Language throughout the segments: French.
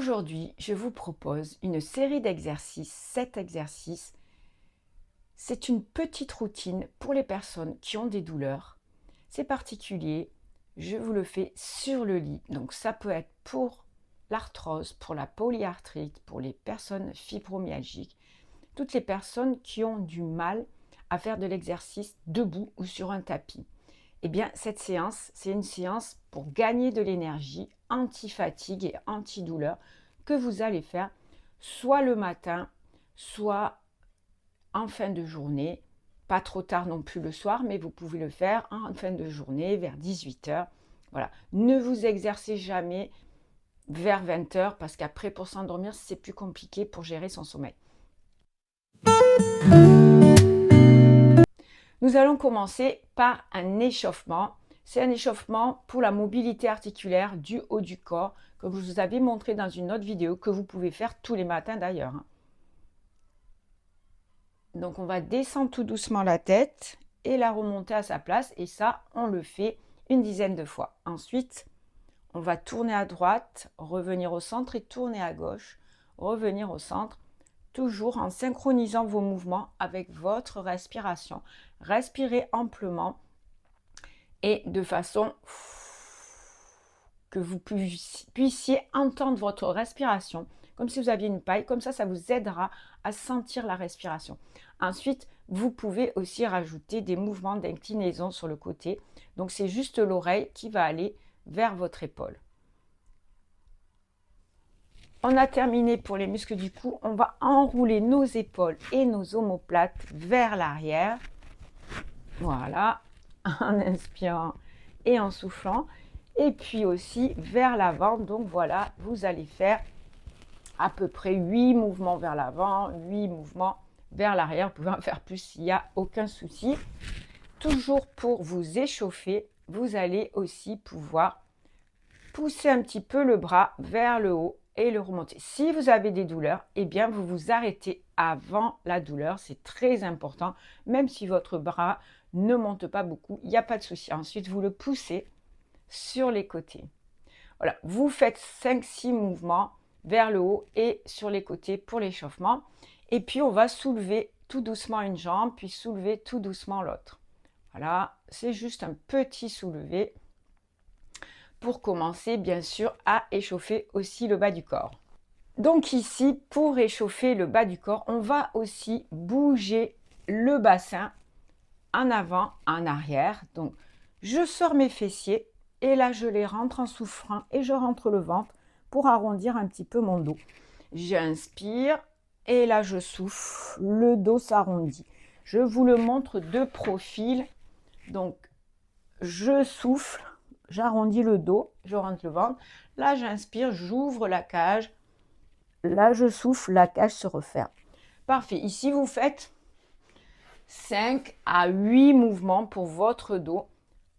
Aujourd'hui, je vous propose une série d'exercices, 7 exercices. C'est une petite routine pour les personnes qui ont des douleurs. C'est particulier, je vous le fais sur le lit. Donc ça peut être pour l'arthrose, pour la polyarthrite, pour les personnes fibromyalgiques, toutes les personnes qui ont du mal à faire de l'exercice debout ou sur un tapis. Eh bien, cette séance, c'est une séance pour gagner de l'énergie, anti-fatigue et anti-douleur que vous allez faire soit le matin, soit en fin de journée. Pas trop tard non plus le soir, mais vous pouvez le faire en fin de journée, vers 18 h. Voilà. Ne vous exercez jamais vers 20 h parce qu'après, pour s'endormir, c'est plus compliqué pour gérer son sommeil. Nous allons commencer par un échauffement. C'est un échauffement pour la mobilité articulaire du haut du corps, comme je vous avais montré dans une autre vidéo, que vous pouvez faire tous les matins d'ailleurs. Donc on va descendre tout doucement la tête et la remonter à sa place. Et ça, on le fait une dizaine de fois. Ensuite, on va tourner à droite, revenir au centre et tourner à gauche, revenir au centre. Toujours en synchronisant vos mouvements avec votre respiration. Respirez amplement et de façon que vous puissiez entendre votre respiration, comme si vous aviez une paille. Comme ça, ça vous aidera à sentir la respiration. Ensuite, vous pouvez aussi rajouter des mouvements d'inclinaison sur le côté. Donc, c'est juste l'oreille qui va aller vers votre épaule. On a terminé pour les muscles du cou. On va enrouler nos épaules et nos omoplates vers l'arrière. Voilà, en inspirant et en soufflant. Et puis aussi vers l'avant. Donc voilà, vous allez faire à peu près 8 mouvements vers l'avant, 8 mouvements vers l'arrière. Vous pouvez en faire plus s'il n'y a aucun souci. Toujours pour vous échauffer, vous allez aussi pouvoir pousser un petit peu le bras vers le haut et le remonter. Si vous avez des douleurs, eh bien vous vous arrêtez avant la douleur, c'est très important. Même si votre bras ne monte pas beaucoup, il n'y a pas de souci. Ensuite, vous le poussez sur les côtés. Voilà, vous faites 5-6 mouvements vers le haut et sur les côtés pour l'échauffement. Et puis, on va soulever tout doucement une jambe, puis soulever tout doucement l'autre. Voilà, c'est juste un petit soulevé pour commencer, bien sûr, à échauffer aussi le bas du corps. Donc ici, pour réchauffer le bas du corps, on va aussi bouger le bassin en avant, en arrière. Donc, je sors mes fessiers et là, je les rentre en souffrant et je rentre le ventre pour arrondir un petit peu mon dos. J'inspire et là, je souffle. Le dos s'arrondit. Je vous le montre de profil. Donc, je souffle. J'arrondis le dos, je rentre le ventre. Là, j'inspire, j'ouvre la cage. Là, je souffle, la cage se referme. Parfait. Ici, vous faites 5 à 8 mouvements pour votre dos,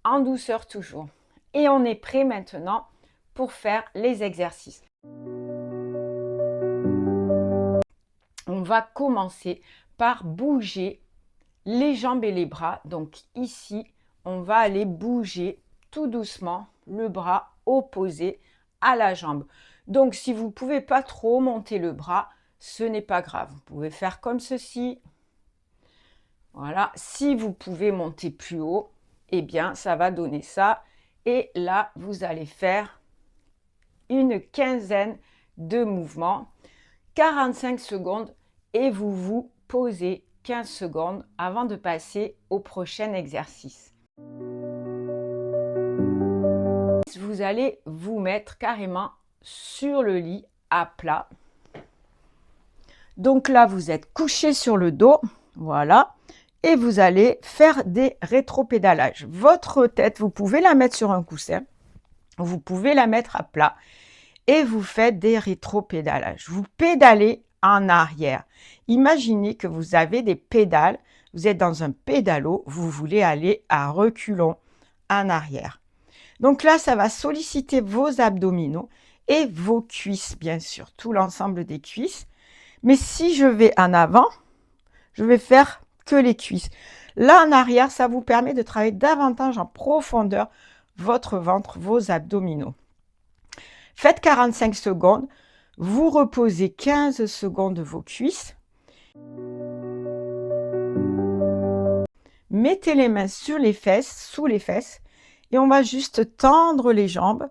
en douceur toujours. Et on est prêt maintenant pour faire les exercices. On va commencer par bouger les jambes et les bras. Donc ici, on va aller bouger tout doucement le bras opposé à la jambe. Donc si vous ne pouvez pas trop monter le bras, ce n'est pas grave. Vous pouvez faire comme ceci. Voilà. Si vous pouvez monter plus haut, eh bien ça va donner ça. Et là, vous allez faire une quinzaine de mouvements, 45 secondes et vous vous posez 15 secondes avant de passer au prochain exercice. Vous allez vous mettre carrément sur le lit à plat. Donc là, vous êtes couché sur le dos, voilà, et vous allez faire des rétropédalages. Votre tête, vous pouvez la mettre sur un coussin, vous pouvez la mettre à plat et vous faites des rétropédalages. Vous pédalez en arrière. Imaginez que vous avez des pédales, vous êtes dans un pédalo, vous voulez aller à reculons en arrière. Donc là, ça va solliciter vos abdominaux et vos cuisses, bien sûr, tout l'ensemble des cuisses. Mais si je vais en avant, je vais faire que les cuisses. Là, en arrière, ça vous permet de travailler davantage en profondeur votre ventre, vos abdominaux. Faites 45 secondes. Vous reposez 15 secondes vos cuisses. Mettez les mains sur les fesses, sous les fesses, et on va juste tendre les jambes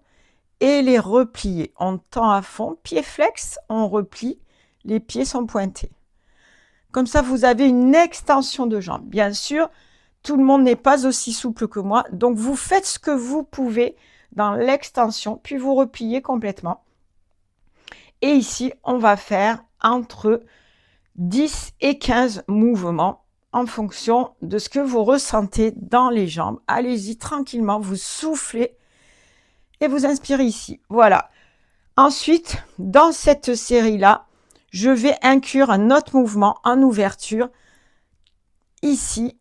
et les replier. On tend à fond, pied flex, on replie, les pieds sont pointés. Comme ça, vous avez une extension de jambes. Bien sûr, tout le monde n'est pas aussi souple que moi, donc vous faites ce que vous pouvez dans l'extension, puis vous repliez complètement. Et ici, on va faire entre 10 et 15 mouvements en fonction de ce que vous ressentez dans les jambes. Allez-y tranquillement, vous soufflez et vous inspirez ici. Voilà. Ensuite, dans cette série-là, je vais inclure un autre mouvement en ouverture. Ici,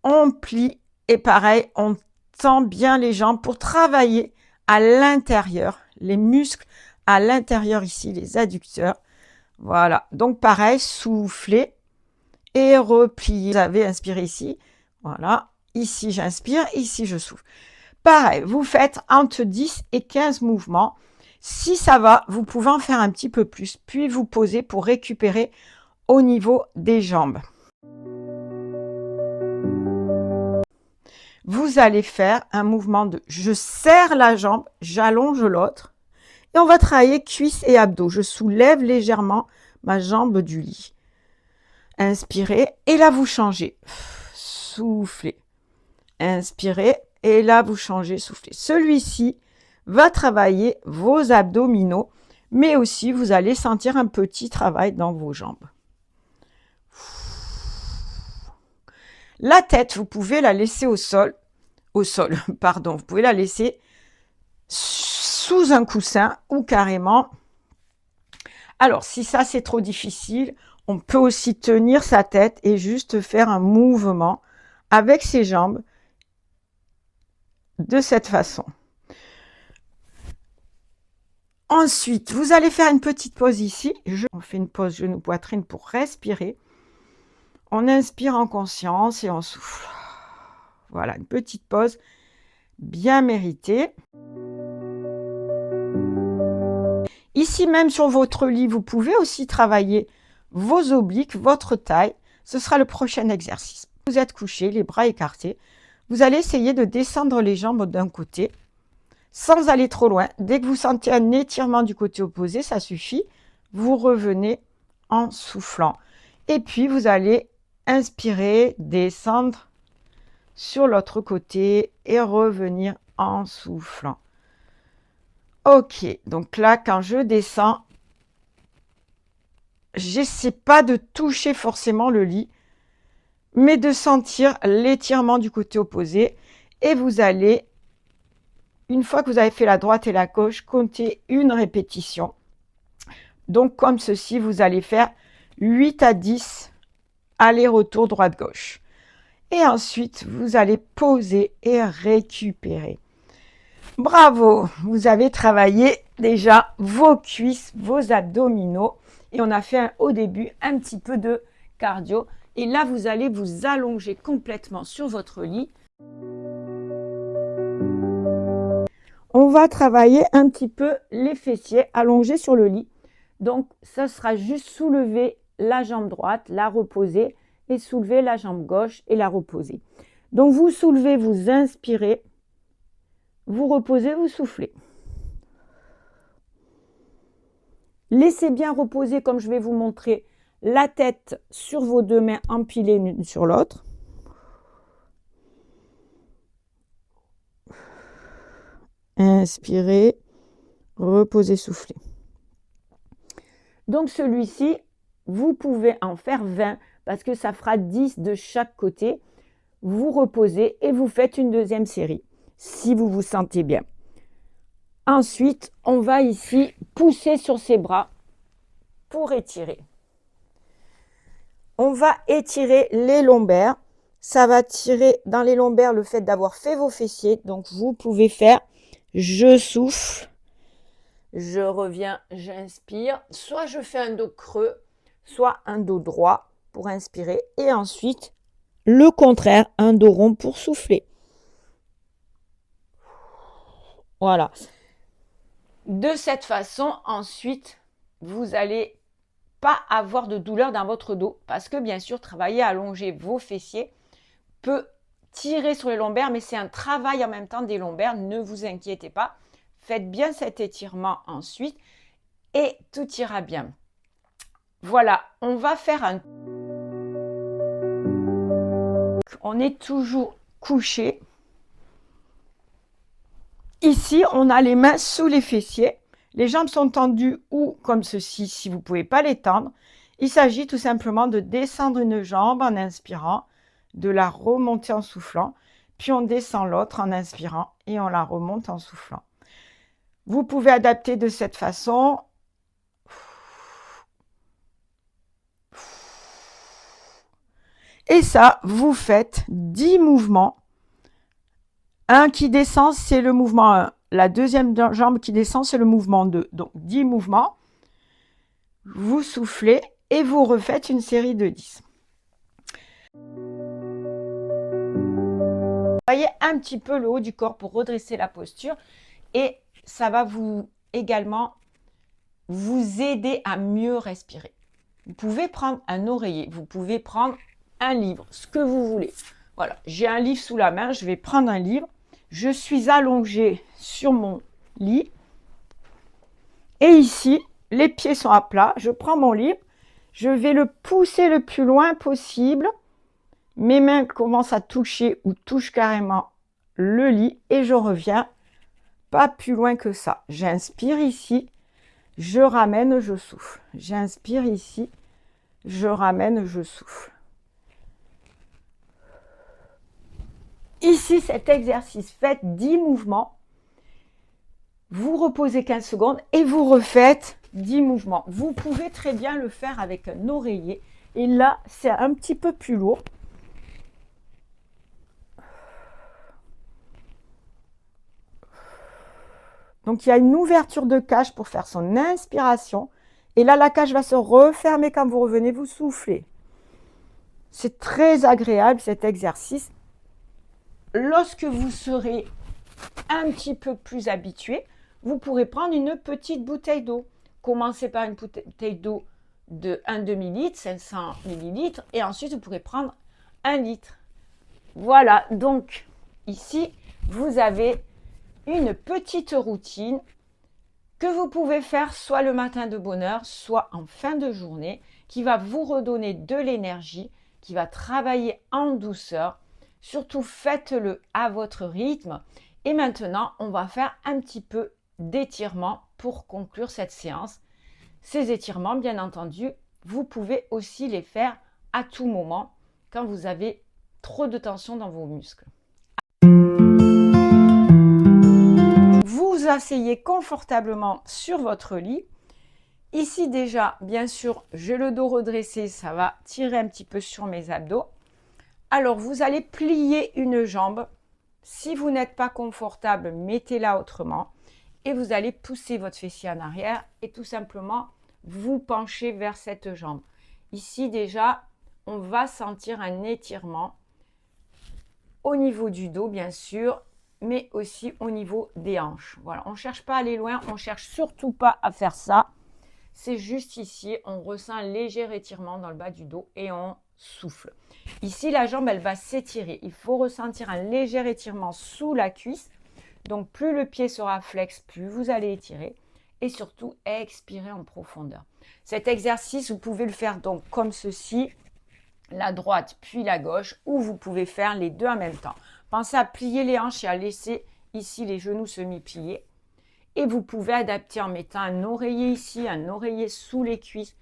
on plie et pareil, on tend bien les jambes pour travailler à l'intérieur, les muscles à l'intérieur ici, les adducteurs. Voilà, donc pareil, soufflez et repliez. Vous avez inspiré ici, voilà, ici j'inspire, ici je souffle. Pareil, vous faites entre 10 et 15 mouvements. Si ça va, vous pouvez en faire un petit peu plus, puis vous posez pour récupérer au niveau des jambes. Vous allez faire un mouvement de je serre la jambe, j'allonge l'autre et on va travailler cuisses et abdos. Je soulève légèrement ma jambe du lit. Inspirez et là vous changez. Soufflez. Inspirez et là vous changez, soufflez. Celui-ci va travailler vos abdominaux, mais aussi vous allez sentir un petit travail dans vos jambes. La tête, vous pouvez la laisser au sol, pardon, vous pouvez la laisser sous un coussin ou carrément. Alors, si ça c'est trop difficile, on peut aussi tenir sa tête et juste faire un mouvement avec ses jambes de cette façon. Ensuite, vous allez faire une petite pause ici. On fait une pause genou-poitrine pour respirer. On inspire en conscience et on souffle. Voilà, une petite pause bien méritée. Ici même sur votre lit, vous pouvez aussi travailler vos obliques, votre taille. Ce sera le prochain exercice. Vous êtes couché, les bras écartés. Vous allez essayer de descendre les jambes d'un côté sans aller trop loin. Dès que vous sentez un étirement du côté opposé, ça suffit. Vous revenez en soufflant. Et puis, vous allez inspirer, descendre sur l'autre côté et revenir en soufflant. Ok, donc là, quand je descends, j'essaie pas de toucher forcément le lit, mais de sentir l'étirement du côté opposé. Et vous allez, une fois que vous avez fait la droite et la gauche, compter une répétition. Donc, comme ceci, vous allez faire 8 à 10 aller-retour droite-gauche. Et ensuite, vous allez poser et récupérer. Bravo, vous avez travaillé déjà vos cuisses, vos abdominaux. Et on a fait au début un petit peu de cardio. Et là, vous allez vous allonger complètement sur votre lit. On va travailler un petit peu les fessiers allongés sur le lit. Donc, ça sera juste soulever la jambe droite, la reposer et soulever la jambe gauche et la reposer. Donc, vous soulevez, vous inspirez, vous reposez, vous soufflez. Laissez bien reposer, comme je vais vous montrer, la tête sur vos deux mains empilées l'une sur l'autre. Inspirez, reposez, soufflez. Donc celui-ci, vous pouvez en faire 20 parce que ça fera 10 de chaque côté. Vous reposez et vous faites une deuxième série si vous vous sentez bien. Ensuite, on va ici pousser sur ses bras pour étirer. On va étirer les lombaires. Ça va tirer dans les lombaires le fait d'avoir fait vos fessiers. Donc, vous pouvez faire je souffle, je reviens, j'inspire. Soit je fais un dos creux, soit un dos droit pour inspirer. Et ensuite, le contraire, un dos rond pour souffler. Voilà. De cette façon, ensuite, vous n'allez pas avoir de douleur dans votre dos parce que bien sûr, travailler à allonger vos fessiers peut tirer sur les lombaires, mais c'est un travail en même temps des lombaires, ne vous inquiétez pas. Faites bien cet étirement ensuite et tout ira bien. Voilà, on va faire un... On est toujours couché. Ici, on a les mains sous les fessiers. Les jambes sont tendues ou comme ceci, si vous ne pouvez pas les tendre. Il s'agit tout simplement de descendre une jambe en inspirant, de la remonter en soufflant, puis on descend l'autre en inspirant et on la remonte en soufflant. Vous pouvez adapter de cette façon. Et ça, vous faites 10 mouvements. Un qui descend, c'est le mouvement 1. La deuxième jambe qui descend, c'est le mouvement 2. Donc 10 mouvements. Vous soufflez et vous refaites une série de 10. Voyez un petit peu le haut du corps pour redresser la posture et ça va vous également vous aider à mieux respirer. Vous pouvez prendre un oreiller, vous pouvez prendre un livre, ce que vous voulez. Voilà, j'ai un livre sous la main, je vais prendre un livre. Je suis allongée sur mon lit. Et ici, les pieds sont à plat. Je prends mon livre, je vais le pousser le plus loin possible. Mes mains commencent à toucher ou touchent carrément le lit et je reviens pas plus loin que ça. J'inspire ici, je ramène, je souffle. J'inspire ici, je ramène, je souffle. Ici, cet exercice, faites 10 mouvements. Vous reposez 15 secondes et vous refaites 10 mouvements. Vous pouvez très bien le faire avec un oreiller. Et là, c'est un petit peu plus lourd. Donc, il y a une ouverture de cage pour faire son inspiration. Et là, la cage va se refermer quand vous revenez, vous soufflez. C'est très agréable cet exercice. Lorsque vous serez un petit peu plus habitué, vous pourrez prendre une petite bouteille d'eau. Commencez par une bouteille d'eau de 1 demi-litre, 500 ml, et ensuite vous pourrez prendre 1 litre. Voilà, donc ici, vous avez une petite routine que vous pouvez faire soit le matin de bonne heure, soit en fin de journée, qui va vous redonner de l'énergie, qui va travailler en douceur. Surtout, faites-le à votre rythme. Et maintenant, on va faire un petit peu d'étirement pour conclure cette séance. Ces étirements, bien entendu, vous pouvez aussi les faire à tout moment quand vous avez trop de tension dans vos muscles. Vous asseyez confortablement sur votre lit. Ici déjà, bien sûr, j'ai le dos redressé, ça va tirer un petit peu sur mes abdos. Alors, vous allez plier une jambe. Si vous n'êtes pas confortable, mettez-la autrement. Et vous allez pousser votre fessier en arrière et tout simplement vous pencher vers cette jambe. Ici déjà, on va sentir un étirement au niveau du dos, bien sûr, mais aussi au niveau des hanches. Voilà, on ne cherche pas à aller loin, on ne cherche surtout pas à faire ça. C'est juste ici, on ressent un léger étirement dans le bas du dos et on souffle. Ici, la jambe, elle va s'étirer. Il faut ressentir un léger étirement sous la cuisse. Donc, plus le pied sera flex, plus vous allez étirer. Et surtout, expirer en profondeur. Cet exercice, vous pouvez le faire donc comme ceci, la droite puis la gauche, ou vous pouvez faire les deux en même temps. Pensez à plier les hanches et à laisser ici les genoux semi-pliés. Et vous pouvez adapter en mettant un oreiller ici, un oreiller sous les cuisses.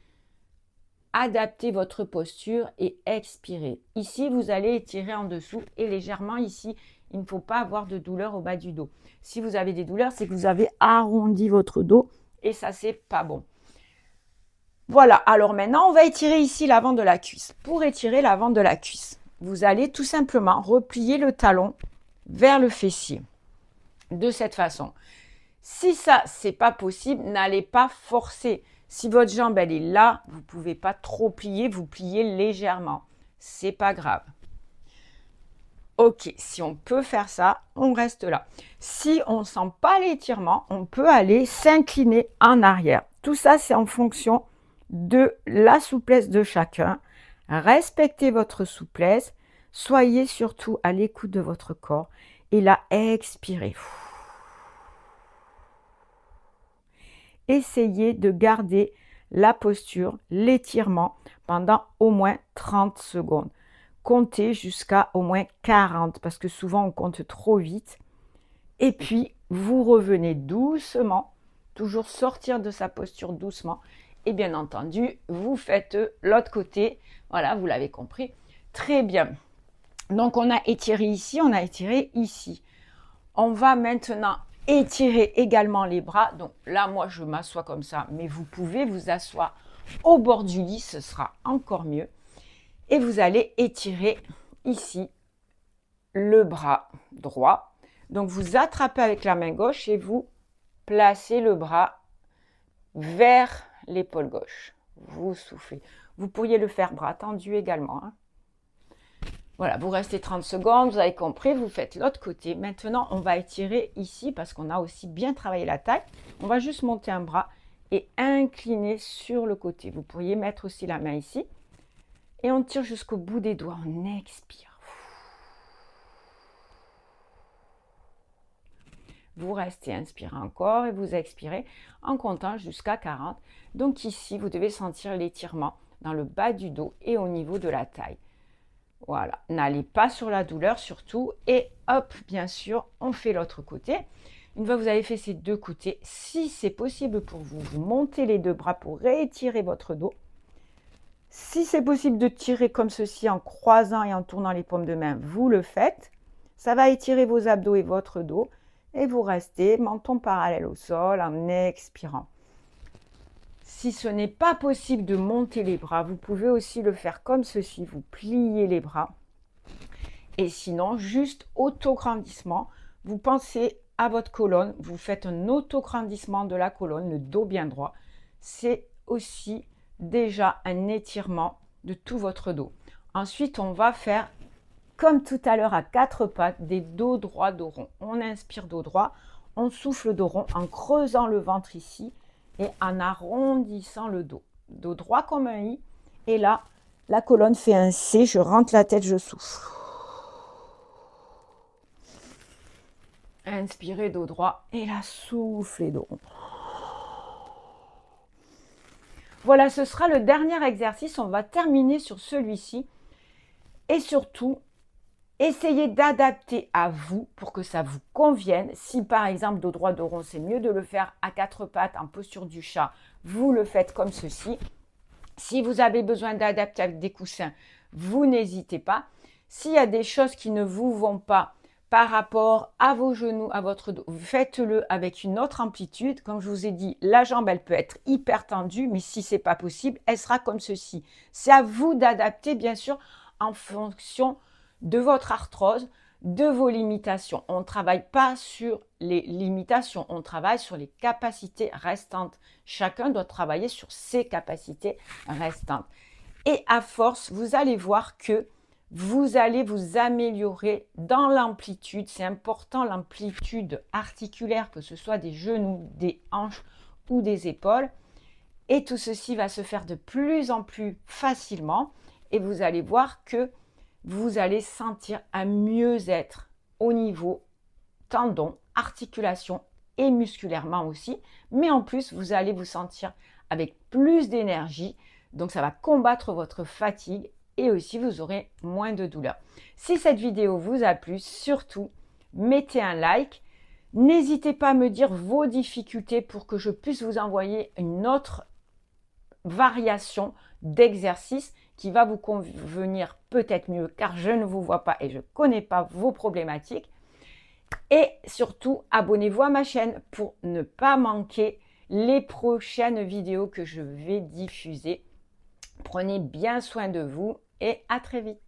Adaptez votre posture et expirez. Ici, vous allez étirer en dessous et légèrement ici. Il ne faut pas avoir de douleur au bas du dos. Si vous avez des douleurs, c'est que vous avez arrondi votre dos et ça, c'est pas bon. Voilà, alors maintenant, on va étirer ici l'avant de la cuisse. Pour étirer l'avant de la cuisse, vous allez tout simplement replier le talon vers le fessier. De cette façon. Si ça, c'est pas possible, n'allez pas forcer. Si votre jambe, elle est là, vous ne pouvez pas trop plier, vous pliez légèrement. C'est pas grave. Ok, si on peut faire ça, on reste là. Si on ne sent pas l'étirement, on peut aller s'incliner en arrière. Tout ça, c'est en fonction de la souplesse de chacun. Respectez votre souplesse. Soyez surtout à l'écoute de votre corps. Et là, expirez. Essayez de garder la posture, l'étirement pendant au moins 30 secondes. Comptez jusqu'à au moins 40 parce que souvent on compte trop vite. Et puis, vous revenez doucement, toujours sortir de sa posture doucement. Et bien entendu, vous faites l'autre côté. Voilà, vous l'avez compris. Très bien. Donc, on a étiré ici, on a étiré ici. On va maintenant étirer également les bras. Donc là, moi, je m'assois comme ça, mais vous pouvez vous asseoir au bord du lit, ce sera encore mieux. Et vous allez étirer ici le bras droit. Donc, vous attrapez avec la main gauche et vous placez le bras vers l'épaule gauche. Vous soufflez. Vous pourriez le faire bras tendu également. Hein. Voilà, vous restez 30 secondes, vous avez compris, vous faites l'autre côté. Maintenant, on va étirer ici parce qu'on a aussi bien travaillé la taille. On va juste monter un bras et incliner sur le côté. Vous pourriez mettre aussi la main ici. Et on tire jusqu'au bout des doigts. On expire. Vous restez inspiré encore et vous expirez en comptant jusqu'à 40. Donc ici, vous devez sentir l'étirement dans le bas du dos et au niveau de la taille. Voilà, n'allez pas sur la douleur surtout. Et hop, bien sûr, on fait l'autre côté. Une fois que vous avez fait ces deux côtés, si c'est possible pour vous, vous montez les deux bras pour réétirer votre dos. Si c'est possible de tirer comme ceci en croisant et en tournant les paumes de main, vous le faites. Ça va étirer vos abdos et votre dos. Et vous restez menton parallèle au sol en expirant. Si ce n'est pas possible de monter les bras, vous pouvez aussi le faire comme ceci. Vous pliez les bras. Et sinon, juste autograndissement. Vous pensez à votre colonne. Vous faites un autograndissement de la colonne, le dos bien droit. C'est aussi déjà un étirement de tout votre dos. Ensuite, on va faire, comme tout à l'heure à quatre pattes, des dos droits, dos rond. On inspire dos droit, on souffle dos rond en creusant le ventre ici et en arrondissant le dos. Dos droit comme un I. Et là, la colonne fait un C, je rentre la tête, je souffle. Inspirez dos droit et là, soufflez dos rond. Voilà, ce sera le dernier exercice. On va terminer sur celui-ci. Et surtout, essayez d'adapter à vous pour que ça vous convienne. Si par exemple, dos droit, dos rond, c'est mieux de le faire à quatre pattes en posture du chat, vous le faites comme ceci. Si vous avez besoin d'adapter avec des coussins, vous n'hésitez pas. S'il y a des choses qui ne vous vont pas par rapport à vos genoux, à votre dos, faites-le avec une autre amplitude. Comme je vous ai dit, la jambe, elle peut être hyper tendue, mais si ce n'est pas possible, elle sera comme ceci. C'est à vous d'adapter, bien sûr, en fonction de votre arthrose, de vos limitations. On ne travaille pas sur les limitations, on travaille sur les capacités restantes. Chacun doit travailler sur ses capacités restantes. Et à force, vous allez voir que vous allez vous améliorer dans l'amplitude. C'est important, l'amplitude articulaire, que ce soit des genoux, des hanches ou des épaules. Et tout ceci va se faire de plus en plus facilement. Et vous allez voir que vous allez sentir un mieux-être au niveau tendons, articulation et musculairement aussi. Mais en plus, vous allez vous sentir avec plus d'énergie. Donc, ça va combattre votre fatigue et aussi vous aurez moins de douleur. Si cette vidéo vous a plu, surtout, mettez un like. N'hésitez pas à me dire vos difficultés pour que je puisse vous envoyer une autre variation d'exercice qui va vous convenir peut-être mieux car je ne vous vois pas et je ne connais pas vos problématiques. Et surtout, abonnez-vous à ma chaîne pour ne pas manquer les prochaines vidéos que je vais diffuser. Prenez bien soin de vous et à très vite.